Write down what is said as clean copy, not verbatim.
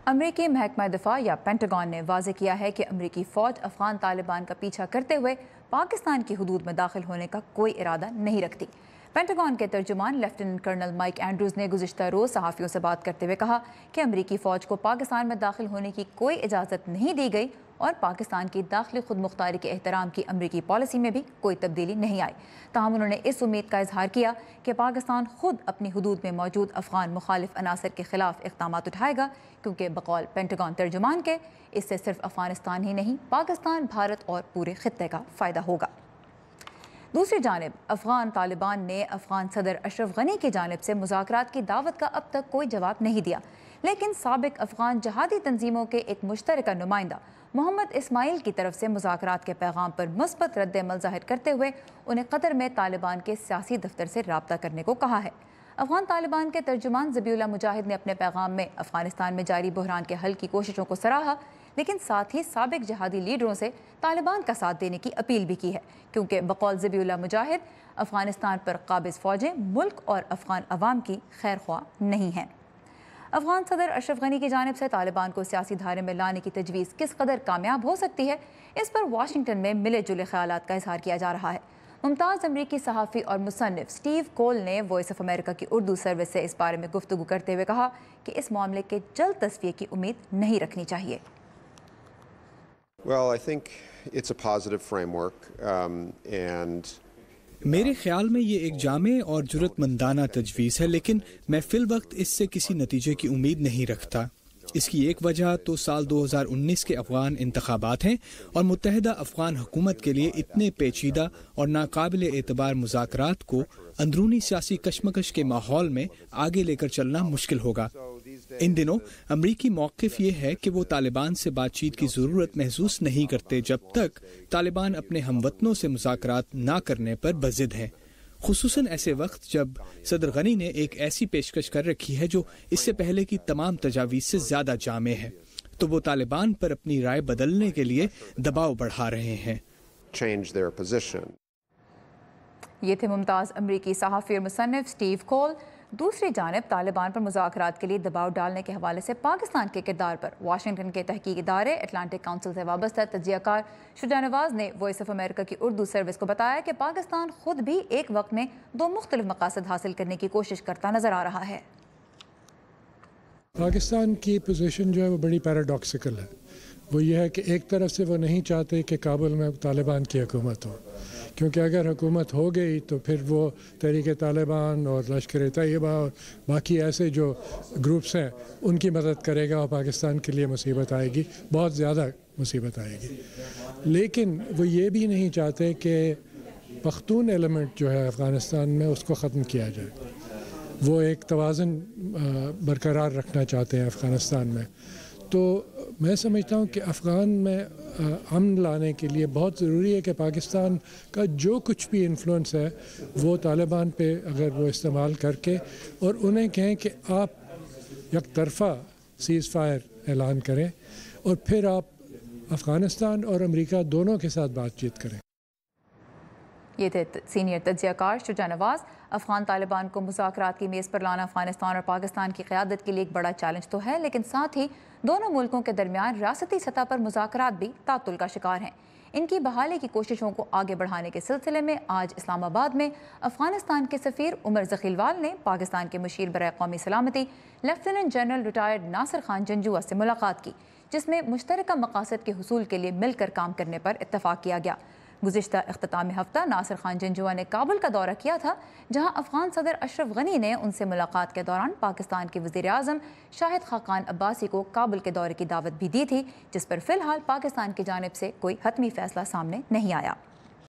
امریکی محکمہ دفاع یا پینٹاگون نے واضح کیا ہے کہ امریکی فوج افغان طالبان کا پیچھا کرتے ہوئے پاکستان کی حدود میں داخل ہونے کا کوئی ارادہ نہیں رکھتی۔ پینٹاگون کے ترجمان لیفٹیننٹ کرنل مائک اینڈروز نے گزشتہ روز صحافیوں سے بات کرتے ہوئے کہا کہ امریکی فوج کو پاکستان میں داخل ہونے کی کوئی اجازت نہیں دی گئی اور پاکستان کی داخلی خود مختاری کے احترام کی امریکی پالیسی میں بھی کوئی تبدیلی نہیں آئی۔ تاہم انہوں نے اس امید کا اظہار کیا کہ پاکستان خود اپنی حدود میں موجود افغان مخالف عناصر کے خلاف اقدامات اٹھائے گا، کیونکہ بقول پینٹاگون ترجمان کے اس سے صرف افغانستان ہی نہیں، پاکستان، بھارت اور پورے خطے کا فائدہ ہوگا۔ دوسری جانب افغان طالبان نے افغان صدر اشرف غنی کی جانب سے مذاکرات کی دعوت کا اب تک کوئی جواب نہیں دیا، لیکن سابق افغان جہادی تنظیموں کے ایک مشترکہ نمائندہ محمد اسماعیل کی طرف سے مذاکرات کے پیغام پر مثبت رد عمل ظاہر کرتے ہوئے انہیں قطر میں طالبان کے سیاسی دفتر سے رابطہ کرنے کو کہا ہے۔ افغان طالبان کے ترجمان ذبیح اللہ مجاہد نے اپنے پیغام میں افغانستان میں جاری بحران کے حل کی کوششوں کو سراہا، لیکن ساتھ ہی سابق جہادی لیڈروں سے طالبان کا ساتھ دینے کی اپیل بھی کی ہے، کیونکہ بقول ذبیح اللہ مجاہد افغانستان پر قابض فوجیں ملک اور افغان عوام کی خیر خواہ نہیں ہیں۔ افغان صدر اشرف غنی کی جانب سے طالبان کو سیاسی دھارے میں لانے کی تجویز کس قدر کامیاب ہو سکتی ہے، اس پر واشنگٹن میں ملے جلے خیالات کا اظہار کیا جا رہا ہے۔ ممتاز امریکی صحافی اور مصنف سٹیو کول نے وائس آف امریکہ کی اردو سروس سے اس بارے میں گفتگو کرتے ہوئے کہا کہ اس معاملے کے جلد تصفیے کی امید نہیں رکھنی چاہیے۔ Well, I think it's a positive framework, and میرے خیال میں یہ ایک جامع اور جرأت مندانہ تجویز ہے، لیکن میں فی الوقت اس سے کسی نتیجے کی امید نہیں رکھتا۔ اس کی ایک وجہ تو سال 2019 کے افغان انتخابات ہیں اور متحدہ افغان حکومت کے لیے اتنے پیچیدہ اور ناقابل اعتبار مذاکرات کو اندرونی سیاسی کشمکش کے ماحول میں آگے لے کر چلنا مشکل ہوگا۔ ان دنوں امریکی موقف یہ ہے کہ وہ طالبان سے بات چیت کی ضرورت محسوس نہیں کرتے جب تک طالبان اپنے ہم وطنوں سے مذاکرات نہ کرنے پر بضد ہیں، خصوصاً ایسے وقت جب صدر غنی نے ایک ایسی پیشکش کر رکھی ہے جو اس سے پہلے کی تمام تجاویز سے زیادہ جامع ہے، تو وہ طالبان پر اپنی رائے بدلنے کے لیے دباؤ بڑھا رہے ہیں۔ یہ تھے ممتاز امریکی صحافی اور مصنف سٹیو کول۔ دوسری جانب طالبان پر مذاکرات کے لیے دباؤ ڈالنے کے حوالے سے پاکستان کے کردار پر واشنگٹن کے تحقیقی ادارے اٹلانٹک کونسل سے وابستہ تجزیہ کار شجاع نواز نے وائس آف امریکہ کی اردو سروس کو بتایا کہ پاکستان خود بھی ایک وقت میں دو مختلف مقاصد حاصل کرنے کی کوشش کرتا نظر آ رہا ہے۔ پاکستان کی پوزیشن جو ہے وہ بڑی پیراڈاکسیکل ہے۔ وہ یہ ہے کہ ایک طرف سے وہ نہیں چاہتے کہ کابل میں طالبان کی حکومت ہو، کیونکہ اگر حکومت ہو گئی تو پھر وہ تحریک طالبان اور لشکر طیبہ اور باقی ایسے جو گروپس ہیں ان کی مدد کرے گا اور پاکستان کے لیے مصیبت آئے گی، بہت زیادہ مصیبت آئے گی۔ لیکن وہ یہ بھی نہیں چاہتے کہ پختون ایلیمنٹ جو ہے افغانستان میں اس کو ختم کیا جائے۔ وہ ایک توازن برقرار رکھنا چاہتے ہیں افغانستان میں۔ تو میں سمجھتا ہوں کہ افغان میں امن لانے کے لیے بہت ضروری ہے کہ پاکستان کا جو کچھ بھی انفلوئنس ہے وہ طالبان پہ اگر وہ استعمال کر کے اور انہیں کہیں کہ آپ یک طرفہ سیز فائر اعلان کریں اور پھر آپ افغانستان اور امریکہ دونوں کے ساتھ بات چیت کریں۔ یہ تھے سینئر تجزیہ کار شجاع نواز۔ افغان طالبان کو مذاکرات کی میز پر لانا افغانستان اور پاکستان کی قیادت کے لیے ایک بڑا چیلنج تو ہے، لیکن ساتھ ہی دونوں ملکوں کے درمیان ریاستی سطح پر مذاکرات بھی تعطل کا شکار ہیں۔ ان کی بحالی کی کوششوں کو آگے بڑھانے کے سلسلے میں آج اسلام آباد میں افغانستان کے سفیر عمر ذخیلوال نے پاکستان کے مشیر برائے قومی سلامتی lieutenant general retired Nasir Khan Janjua سے ملاقات کی، جس میں مشترکہ مقاصد کے حصول کے لیے مل کر کام کرنے پر اتفاق کیا گیا۔ گزشتہ اختتامی ہفتہ ناصر خان جنجوعہ نے کابل کا دورہ کیا تھا، جہاں افغان صدر اشرف غنی نے ان سے ملاقات کے دوران پاکستان کے وزیر اعظم شاہد خاقان عباسی کو کابل کے دورے کی دعوت بھی دی تھی، جس پر فی الحال پاکستان کی جانب سے کوئی حتمی فیصلہ سامنے نہیں آیا۔